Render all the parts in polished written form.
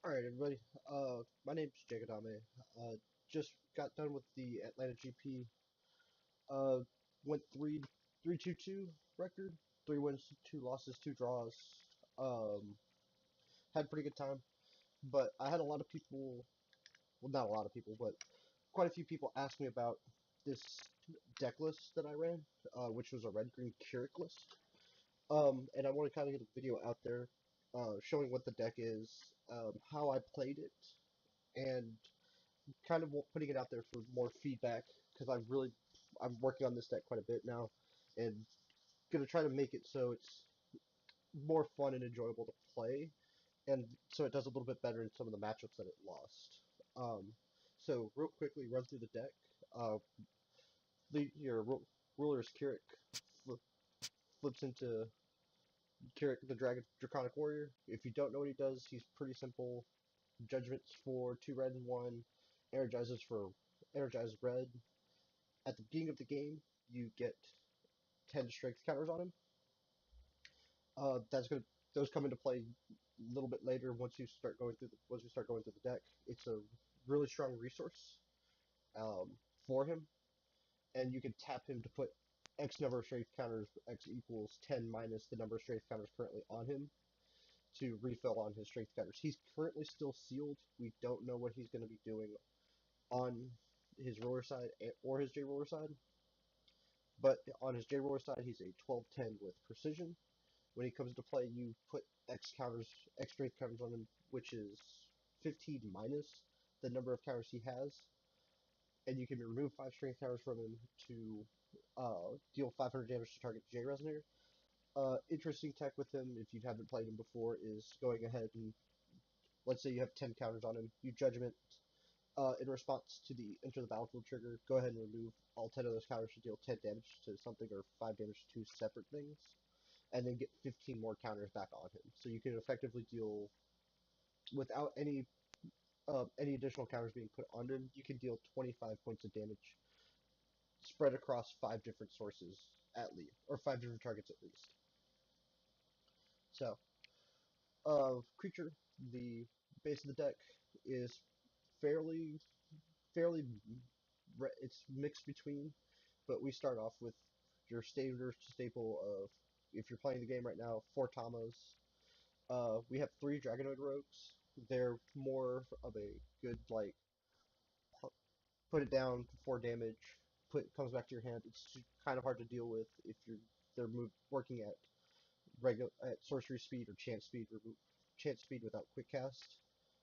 Alright, everybody. My name's Jagadame. Just got done with the Atlanta GP. Uh, Went 3-2-2 record. 3 wins, 2 losses, 2 draws. Had a pretty good time. But I had a lot of people, well, not a lot of people, but quite a few people ask me about this deck list that I ran, which was a red-green Kirik list. And I want to kind of get a video out there, showing what the deck is, how I played it, and kind of putting it out there for more feedback because I'm working on this deck quite a bit now and gonna try to make it so it's more fun and enjoyable to play, and so it does a little bit better in some of the matchups that it lost. Um, so real quickly, run through the deck. Uh, your ruler is Kirik, flips into Kirik the Draconic Warrior. If you don't know what he does, he's pretty simple. Judgments for 2 red and 1, energizes for energize red. At the beginning of the game, you get 10 strength counters on him. That's gonna Those come into play a little bit later once we start going through the deck. It's a really strong resource for him, and you can tap him to put X number of strength counters. X equals 10 minus the number of strength counters currently on him to refill on his strength counters. He's currently still sealed. We don't know what he's going to be doing on his roller side or his J roller side. But on his J roller side, he's a 12-10 with precision. When he comes to play, you put X strength counters on him, which is 15 minus the number of counters he has, and you can remove 5 strength counters from him to deal 500 damage to target J Resonator. Interesting tech with him, if you haven't played him before, is going ahead and let's say you have 10 counters on him, you Judgment. In response to the Enter the Battlefield trigger, go ahead and remove all 10 of those counters to deal 10 damage to something or 5 damage to 2 separate things, and then get 15 more counters back on him. So you can effectively deal, without any additional counters being put on him, you can deal 25 points of damage spread across 5 different sources at least, or 5 different targets at least. So, creature, the base of the deck is fairly, fairly, it's mixed between, but we start off with your standard staple of, if you're playing the game right now, 4 Tamas. We have 3 Dragonoid Rogues. They're more of a good, like, put it down for damage, comes back to your hand. It's kind of hard to deal with if they're working at sorcery speed or chance speed without quick cast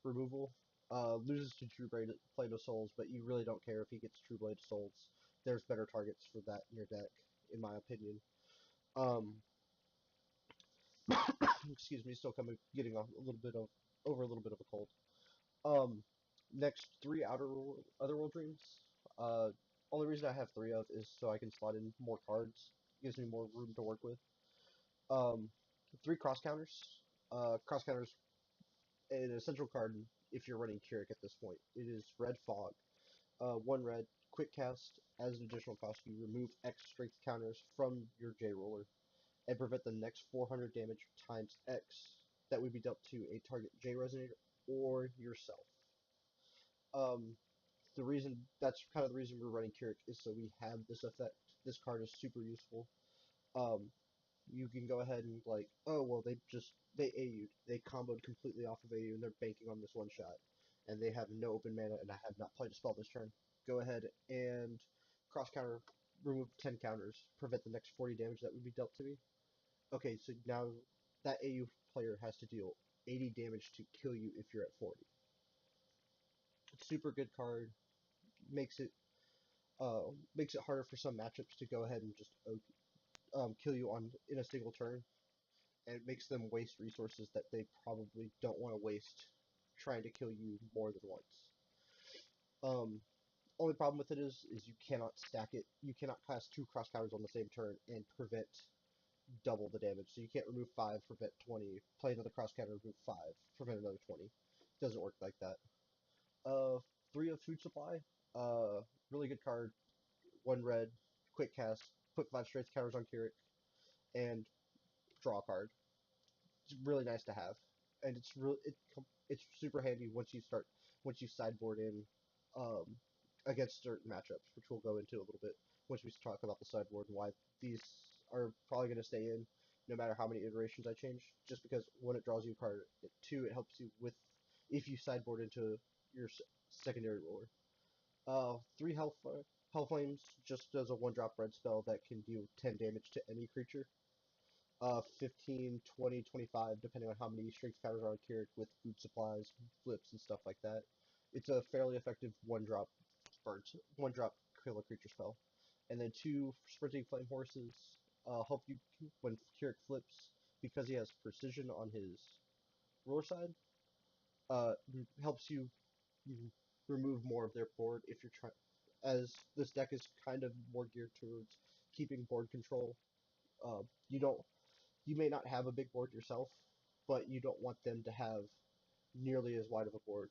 removal. Loses to True Blade of Souls, but you really don't care if he gets True Blade of Souls. There's better targets for that in your deck, in my opinion. Um, excuse me, still getting a little bit of over a little bit of a cold. Um, Next, 3 Otherworld Dreams. Only reason I have 3 of is so I can slot in more cards. Gives me more room to work with. Um, 3 Cross Counters. Cross Counters, an essential card if you're running Kirik at this point. It is Red Fog. 1 red, quick cast. As an additional cost, you remove X strength counters from your J roller and prevent the next 400 damage times X that would be dealt to a target J resonator or yourself. Um, that's kind of the reason we're running Kirik is so we have this effect. This card is super useful. Um, you can go ahead and like, oh well, they AU'd, they comboed completely off of AU and they're banking on this one shot, and they have no open mana and I have not played a spell this turn. Go ahead and cross counter, remove 10 counters, prevent the next 40 damage that would be dealt to me. Okay, so now that AU player has to deal 80 damage to kill you if you're at 40. Super good card. Makes it makes it harder for some matchups to go ahead and just kill you in a single turn, and it makes them waste resources that they probably don't want to waste trying to kill you more than once. Um, Only problem with it is you cannot stack it. You cannot cast 2 cross counters on the same turn and prevent double the damage. So you can't remove 5, prevent 20, play another cross counter, remove 5, prevent another 20. It doesn't work like that. Uh, 3 of Food Supply. Really good card. 1 red, quick cast, put 5 strength counters on Kirik, and draw a card. It's really nice to have. and it's super handy once you sideboard in um, against certain matchups, which we'll go into a little bit once we talk about the sideboard and why these are probably going to stay in no matter how many iterations I change. Just because when it draws you a card, two, it helps you with if you sideboard into your secondary ruler. Three Hell Flames just does a one drop red spell that can deal 10 damage to any creature. 15, 20, 25, depending on how many strength counters are on Kirik with food supplies, flips, and stuff like that. It's a fairly effective one drop kill a creature spell. And then two sprinting flame horses help you when Kirik flips because he has precision on his ruler side. Uh, Helps you remove more of their board if you're trying. As this deck is kind of more geared towards keeping board control. You don't you may not have a big board yourself, but you don't want them to have nearly as wide of a board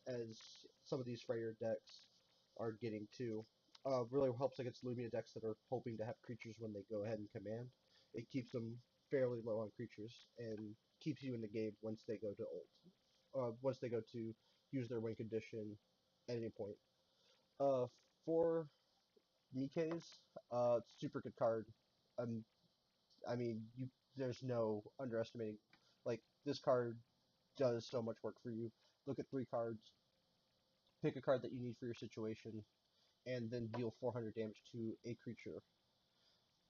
as some of these Freyr decks are getting to. Really helps against Lumia decks that are hoping to have creatures when they go ahead and command. It keeps them fairly low on creatures and keeps you in the game once they go to ult. Once they go to use their win condition at any point. Uh, for Mikes, super good card. Um, I mean, there's no underestimating. Like this card does so much work for you. Look at three cards, pick a card that you need for your situation, and then deal 400 damage to a creature.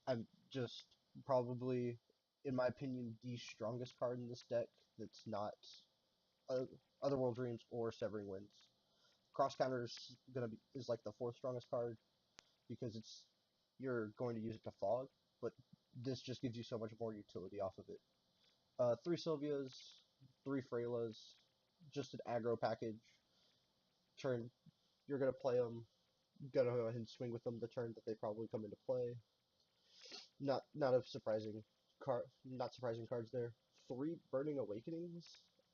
I'm just probably, in my opinion, the strongest card in this deck that's not uh, Otherworld Dreams or Severing Winds. Cross Counter is like the fourth strongest card because you're going to use it to fog, but this just gives you so much more utility off of it. Three Sylvias, three Freylas, just an aggro package. Turn, you're gonna play them. Gonna go ahead and swing with them the turn that they probably come into play. Not a surprising not surprising cards there. Three Burning Awakenings.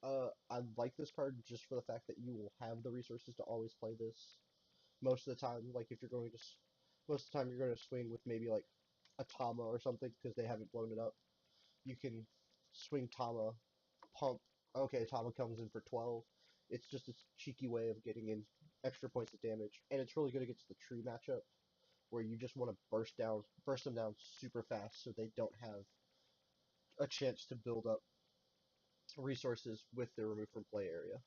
I like this card just for the fact that you will have the resources to always play this. Most of the time, like if you're going to, most of the time you're going to swing with maybe like a Tama or something because they haven't blown it up. You can swing Tama, pump. Okay, Tama comes in for 12. It's just a cheeky way of getting in extra points of damage, and it's really good against the tree matchup where you just want to burst them down super fast so they don't have a chance to build up resources with their remove from play area.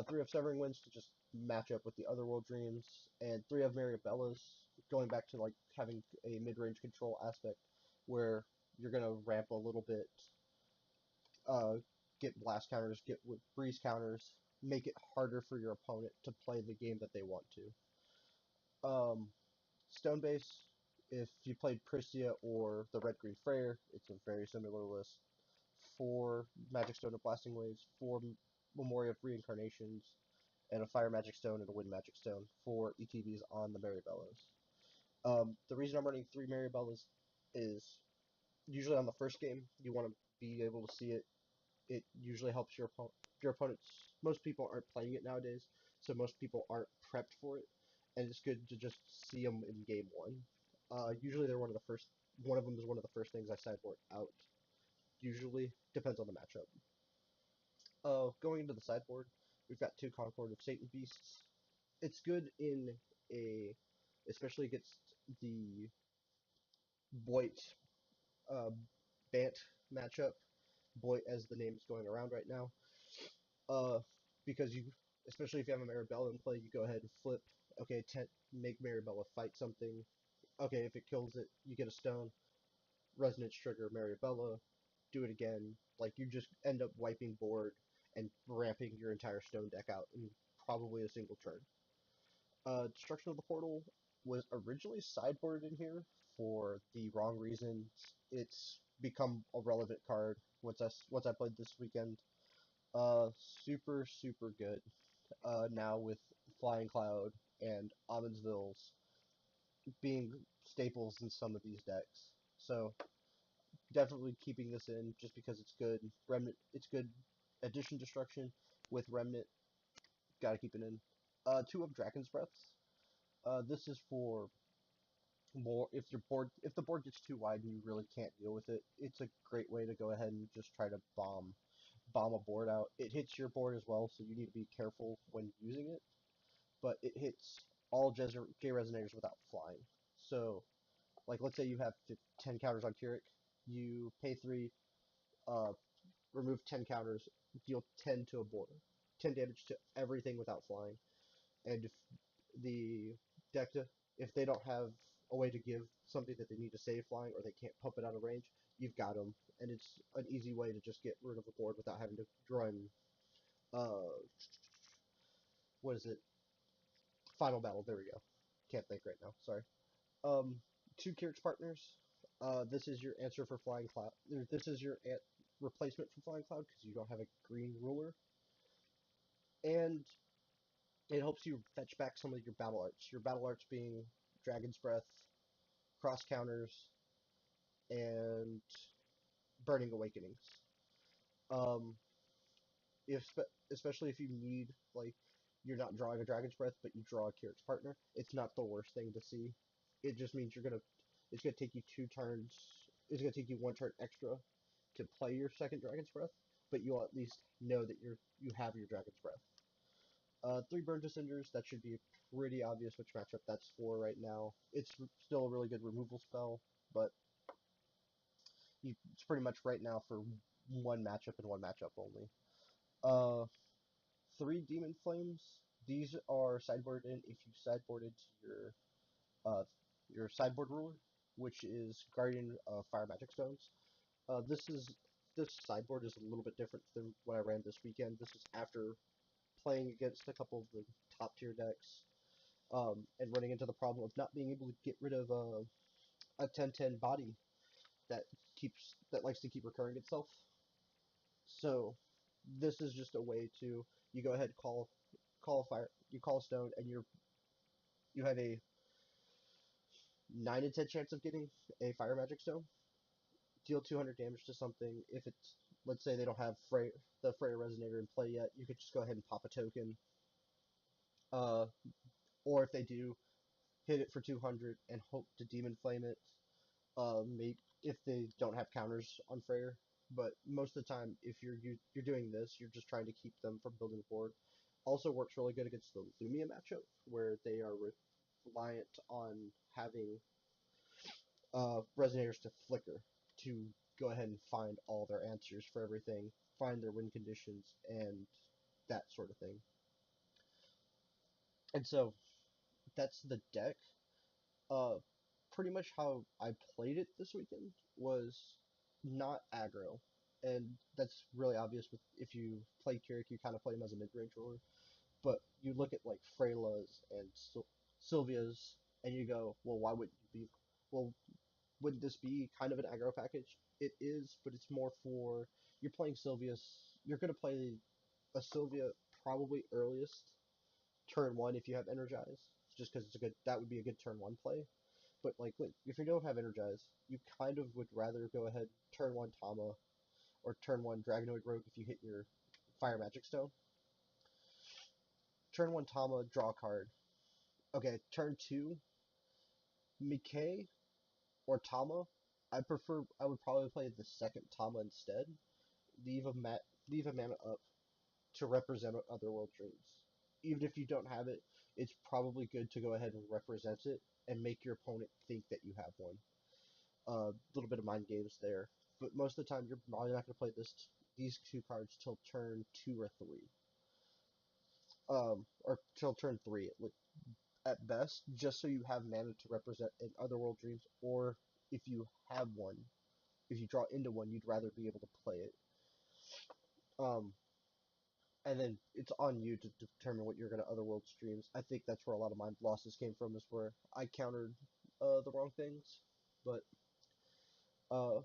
Three of Severing Winds to just match up with the Otherworld Dreams, and three of Maribellas, going back to like having a mid-range control aspect where you're gonna ramp a little bit, uh, get blast counters, get with breeze counters, make it harder for your opponent to play the game that they want to. Um, Stone base, if you played Pristia or the Red Green Freyr, it's a very similar list. Four Magic Stone of Blasting Waves, four Memoria of Reincarnations, and a Fire Magic Stone and a Wind Magic Stone for ETBs on the Maribellas. The reason I'm running three Maribellas is usually on the first game, you want to be able to see it. It usually helps your opponents. Most people aren't playing it nowadays, so most people aren't prepped for it, and it's good to just see them in game one. Usually they're one of the first. One of them is one of the first things I sideboard out. Usually depends on the matchup. Going into the sideboard, we've got two Concord of Satan Beasts. It's good in a, especially against the Boit uh, Bant matchup. Boit, as the name is going around right now. Uh, because especially if you have a Maribella in play, you go ahead and flip. Okay, make Maribella fight something. Okay, if it kills it, you get a stone. Resonance trigger Maribella. Do it again. Like you just end up wiping board and ramping your entire stone deck out in probably a single turn. Destruction of the Portal was originally sideboarded in here for the wrong reasons. It's become a relevant card once I played this weekend. Super good. Now with Flying Cloud and Omensville's being staples in some of these decks. So definitely keeping this in just because it's good. Remnant, it's good addition destruction with Remnant. Gotta keep it in. Two of Dragon's Breaths. This is for more if the board gets too wide and you really can't deal with it. It's a great way to go ahead and just try to bomb bomb a board out. It hits your board as well, so you need to be careful when using it. But it hits all J Resonators without flying. So, like, let's say you have 10 counters on Kirik. You pay 3, uh, remove 10 counters, deal 10 to a board. 10 damage to everything without flying. And if the deck, if they don't have a way to give something that they need to save flying, or they can't pump it out of range, you've got them. And it's an easy way to just get rid of a board without having to run, uh, what is it? Final Battle, there we go. Can't think right now, sorry. Um, 2 Kirik's partners. This is your answer for Flying Cloud. This is your replacement for Flying Cloud because you don't have a green ruler. And it helps you fetch back some of your battle arts. Your battle arts being Dragon's Breath, Cross Counters, and Burning Awakenings. Um, if especially if you need, like, you're not drawing a Dragon's Breath, but you draw a Kirik's partner, it's not the worst thing to see. It just means it's gonna take you 2 turns. It's gonna take you 1 turn extra to play your second Dragon's Breath, but you'll at least know that you have your Dragon's Breath. 3 Burn to Cinders, that should be pretty obvious which matchup that's for right now. It's still a really good removal spell, but it's pretty much right now for one matchup and one matchup only. Uh, 3 Demon Flames, these are sideboarded in if you sideboard into your sideboard ruler, which is Guardian of Fire Magic Stones. This sideboard is a little bit different than what I ran this weekend. This is after playing against a couple of the top tier decks, and running into the problem of not being able to get rid of a 10/10 body that likes to keep recurring itself. So this is just a way to you go ahead call a fire you call a stone and you have a 9 in 10 chance of getting a fire magic stone. Deal 200 damage to something. If it's, let's say they don't have the Freya Resonator in play yet, you could just go ahead and pop a token. Or if they do, hit it for 200 and hope to Demon Flame it. Maybe if they don't have counters on Freyr. But most of the time, if you're doing this, you're just trying to keep them from building the board. Also works really good against the Lumia matchup, where they are reliant on having Resonators to flicker to go ahead and find all their answers for everything, find their win conditions, and that sort of thing. And so that's the deck. Uh, Pretty much how I played it this weekend was not aggro, and that's really obvious. With if you play Kirik, you kind of play him as a mid-range roller. But you look at like Freyla's and Sylvia's, and you go, well, why wouldn't you be? Well, wouldn't this be kind of an aggro package? It is, but it's more for you're playing Sylvia's. You're going to play a Sylvia probably earliest turn 1 if you have Energize, just because that would be a good turn 1 play. But like if you don't have Energize, you kind of would rather go ahead turn 1 Tama or turn 1 Dragonoid Rogue if you hit your Fire Magic Stone. Turn 1 Tama, draw a card. Okay, turn 2 Mickey or Tama. I would probably play the second Tama instead. Leave a mana up to represent Otherworld Dreams. Even if you don't have it, it's probably good to go ahead and represent it and make your opponent think that you have one. A little bit of mind games there, but most of the time you're probably not going to play these 2 cards till turn 2 or 3, or till turn 3 at best, just so you have mana to represent in Otherworld Dreams, or if you have one, if you draw into one, you'd rather be able to play it. Um, and then it's on you to determine what you're going to Otherworld Streams. I think that's where a lot of my losses came from, is where I countered the wrong things, but uh,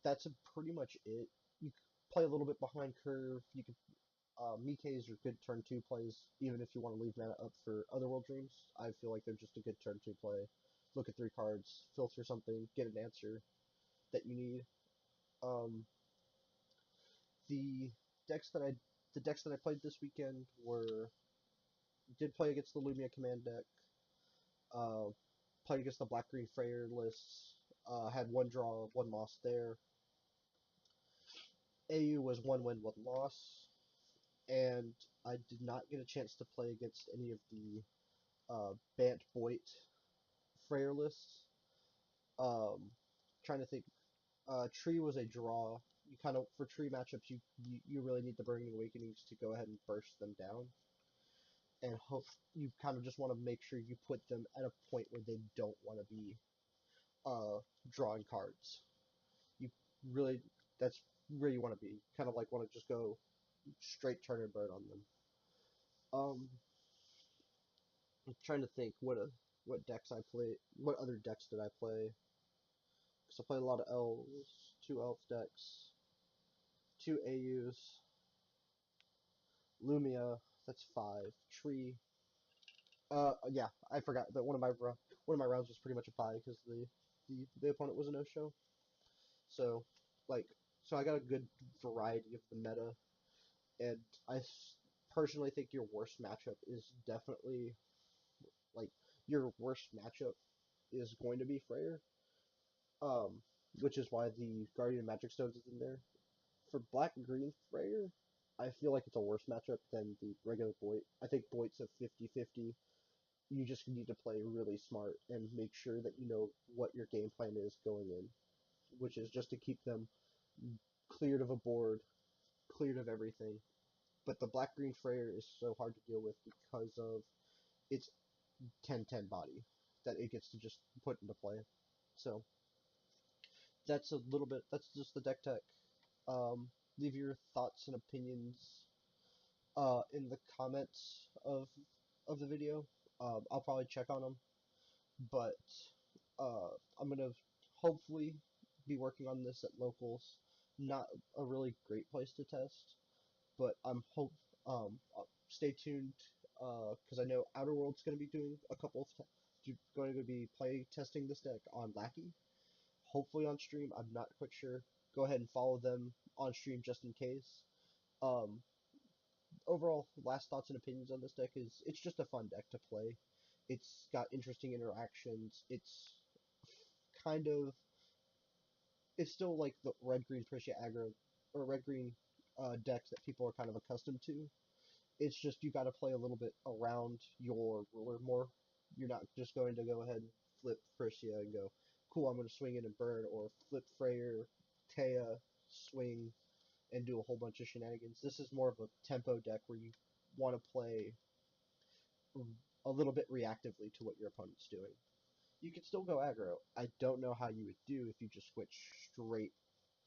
that's pretty much it. You can play a little bit behind curve. You can Mikkei's are good turn 2 plays, even if you want to leave mana up for Otherworld Dreams. I feel like they're just a good turn 2 play. Look at 3 cards, filter something, get an answer that you need. Um, the the decks that I played this weekend did play against the Lumia command deck. Uh, Played against the Black Green Freyr lists. Had 1 draw, 1 loss there. AU was 1 win, 1 loss, and I did not get a chance to play against any of the Bant Boit Freyr lists. Trying to think. Tree was a draw. You kind of for tree matchups, you really need the Burning Awakenings to go ahead and burst them down, and hope you kind of just want to make sure you put them at a point where they don't want to be drawing cards. You really that's where you want to be. Kind of like want to just go straight turn and burn on them. Um, I'm trying to think what decks I play. What other decks did I play? Because I played a lot of elves, 2 elf decks, 2 AUs, Lumia. That's 5. Tree. Yeah, I forgot that one of my rounds was pretty much a pie because the opponent was a no show. So, like, so I got a good variety of the meta, and personally think your worst matchup is definitely like your worst matchup is going to be Freyr, um, which is why the Guardian Magic Stones is in there. For Black and Green Freyr, I feel like it's a worse matchup than the regular Boit. I think Boit's a 50-50. You just need to play really smart and make sure that you know what your game plan is going in, which is just to keep them cleared of a board, cleared of everything. But the Black Green Freyr is so hard to deal with because of its 10-10 body that it gets to just put into play. So that's a little bit. That's just the deck tech. Leave your thoughts and opinions in the comments of the video. I'll probably check on them, but I'm gonna hopefully be working on this at locals. Not a really great place to test, but stay tuned because I know Outer World's going to be doing a couple of going to be play testing this deck on Lackey. Hopefully on stream. I'm not quite sure. Go ahead and follow them on stream just in case. Um, Overall, last thoughts and opinions on this deck is it's just a fun deck to play. It's got interesting interactions. It's kind of it's still like the red green Prisha aggro or red green decks that people are kind of accustomed to. It's just you got to play a little bit around your ruler more. You're not just going to go ahead and flip Prisha and go, cool, I'm going to swing in and burn, or flip Freyr, Taya, swing, and do a whole bunch of shenanigans. This is more of a tempo deck where you want to play a little bit reactively to what your opponent's doing. You can still go aggro. I don't know how you would do if you just switch straight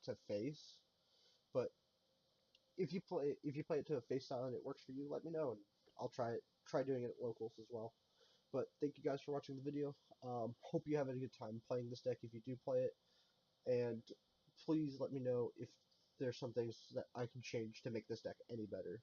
to face, but if you play it to a face style and it works for you, let me know and I'll try doing it at locals as well. But thank you guys for watching the video. Hope you have a good time playing this deck if you do play it, and please let me know if there's some things that I can change to make this deck any better.